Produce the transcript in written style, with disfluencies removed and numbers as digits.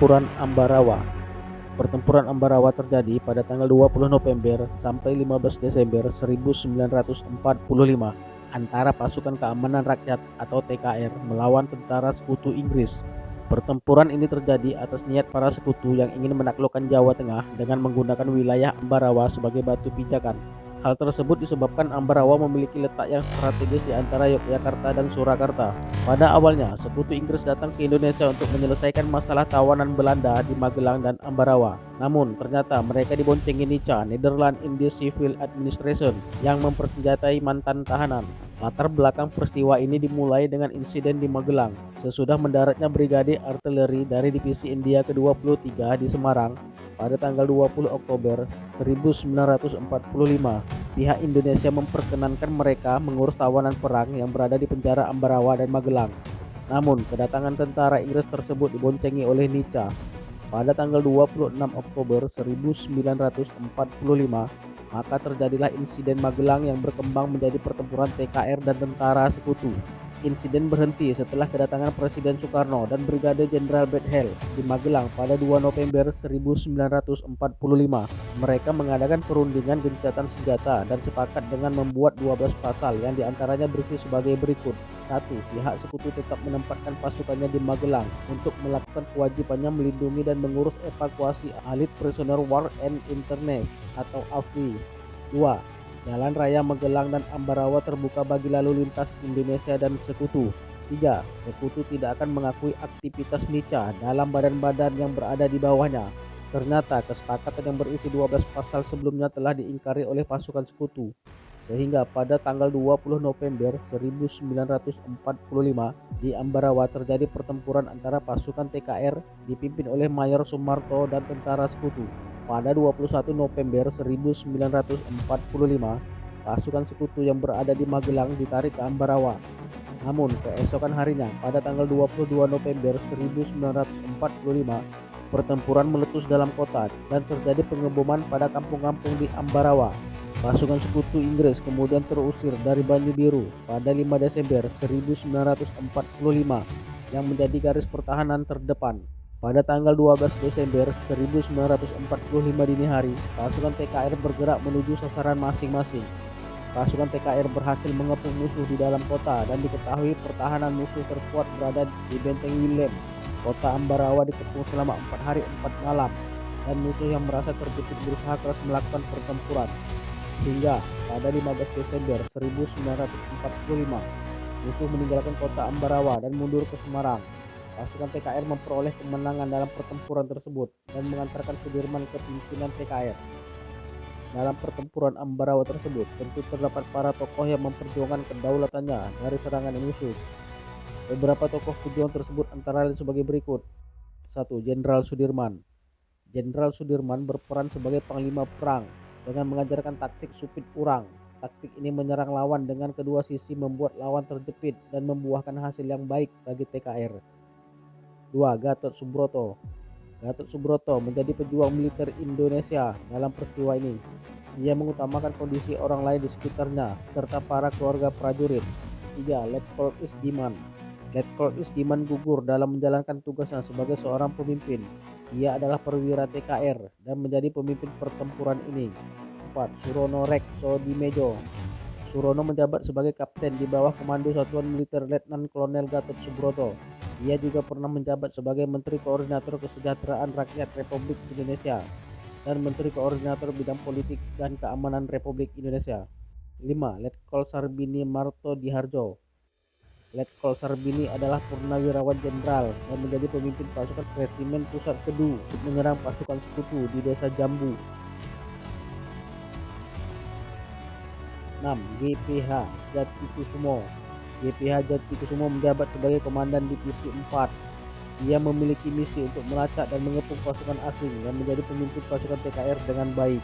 Pertempuran Ambarawa. Pertempuran Ambarawa terjadi pada tanggal 20 November sampai 15 Desember 1945 antara Pasukan Keamanan Rakyat atau TKR melawan tentara Sekutu Inggris. Pertempuran ini terjadi atas niat para sekutu yang ingin menaklukkan Jawa Tengah dengan menggunakan wilayah Ambarawa sebagai batu pijakan. Hal tersebut disebabkan Ambarawa memiliki letak yang strategis di antara Yogyakarta dan Surakarta. Pada awalnya, sekutu Inggris datang ke Indonesia untuk menyelesaikan masalah tawanan Belanda di Magelang dan Ambarawa. Namun, ternyata mereka diboncengi NICA, Netherlands Indian Civil Administration, yang mempersenjatai mantan tahanan. Latar belakang peristiwa ini dimulai dengan insiden di Magelang. Sesudah mendaratnya Brigade Artileri dari Divisi India ke-23 di Semarang pada tanggal 20 Oktober 1945, pihak Indonesia memperkenankan mereka mengurus tawanan perang yang berada di penjara Ambarawa dan Magelang. Namun, kedatangan tentara Inggris tersebut diboncengi oleh NICA. Pada tanggal 26 Oktober 1945, maka terjadilah insiden Magelang yang berkembang menjadi pertempuran TKR dan tentara sekutu. Insiden berhenti setelah kedatangan Presiden Soekarno dan Brigade Jenderal Bethel di Magelang pada 2 November 1945. Mereka mengadakan perundingan gencatan senjata dan sepakat dengan membuat 12 pasal yang diantaranya berisi sebagai berikut. 1. Pihak sekutu tetap menempatkan pasukannya di Magelang untuk melakukan kewajibannya melindungi dan mengurus evakuasi Allied Prisoner War and Internment atau AFI. 2. Jalan raya Magelang dan Ambarawa terbuka bagi lalu lintas Indonesia dan sekutu. 3. Sekutu tidak akan mengakui aktivitas NICA dalam badan-badan yang berada di bawahnya. Ternyata kesepakatan yang berisi 12 pasal sebelumnya telah diingkari oleh pasukan sekutu. Sehingga pada tanggal 20 November 1945 di Ambarawa terjadi pertempuran antara pasukan TKR dipimpin oleh Mayor Sumarto dan tentara sekutu. Pada 21 November 1945, pasukan sekutu yang berada di Magelang ditarik ke Ambarawa. Namun, keesokan harinya, pada tanggal 22 November 1945, pertempuran meletus dalam kota dan terjadi pengeboman pada kampung-kampung di Ambarawa. Pasukan sekutu Inggris kemudian terusir dari Banyu Biru pada 5 Desember 1945 yang menjadi garis pertahanan terdepan. Pada tanggal 12 Desember 1945 dini hari, pasukan TKR bergerak menuju sasaran masing-masing. Pasukan TKR berhasil mengepung musuh di dalam kota dan diketahui pertahanan musuh terkuat berada di Benteng Willem. Kota Ambarawa dikepung selama 4 hari 4 malam dan musuh yang merasa terjepit berusaha keras melakukan pertempuran. Hingga pada 15 Desember 1945, musuh meninggalkan kota Ambarawa dan mundur ke Semarang. Pasukan TKR memperoleh kemenangan dalam pertempuran tersebut dan mengantarkan Sudirman ke pimpinan TKR. Dalam pertempuran Ambarawa tersebut, tentu terdapat para tokoh yang memperjuangkan kedaulatannya dari serangan musuh. Beberapa tokoh pejuang tersebut antara lain sebagai berikut. 1. Jenderal Sudirman. Jenderal Sudirman berperan sebagai panglima perang dengan mengajarkan taktik supit urang. Taktik ini menyerang lawan dengan kedua sisi membuat lawan terjepit dan membuahkan hasil yang baik bagi TKR. 2. Gatot Subroto. Gatot Subroto menjadi pejuang militer Indonesia dalam peristiwa ini. Ia mengutamakan kondisi orang lain di sekitarnya serta para keluarga prajurit. 3. Letkol Isdiman. Letkol Isdiman gugur dalam menjalankan tugasnya sebagai seorang pemimpin. Ia adalah perwira TKR dan menjadi pemimpin pertempuran ini. 4. Surono Rekso Dimejo. Surono menjabat sebagai kapten di bawah komando Satuan Militer Letnan Kolonel Gatot Subroto. Ia juga pernah menjabat sebagai Menteri Koordinator Kesejahteraan Rakyat Republik Indonesia dan Menteri Koordinator Bidang Politik dan Keamanan Republik Indonesia. 5. Letkol Sarbini Marto Diharjo. Letkol Sarbini adalah purnawirawan jenderal dan menjadi pemimpin pasukan Resimen Pusat Kedu untuk menyerang pasukan sekutu di Desa Jambu. 6. GPH Jatikusumo. GPH Jatikusumo menjabat sebagai Komandan Divisi 4. Ia memiliki misi untuk melacak dan mengepung pasukan asing yang menjadi pemimpin pasukan TKR dengan baik.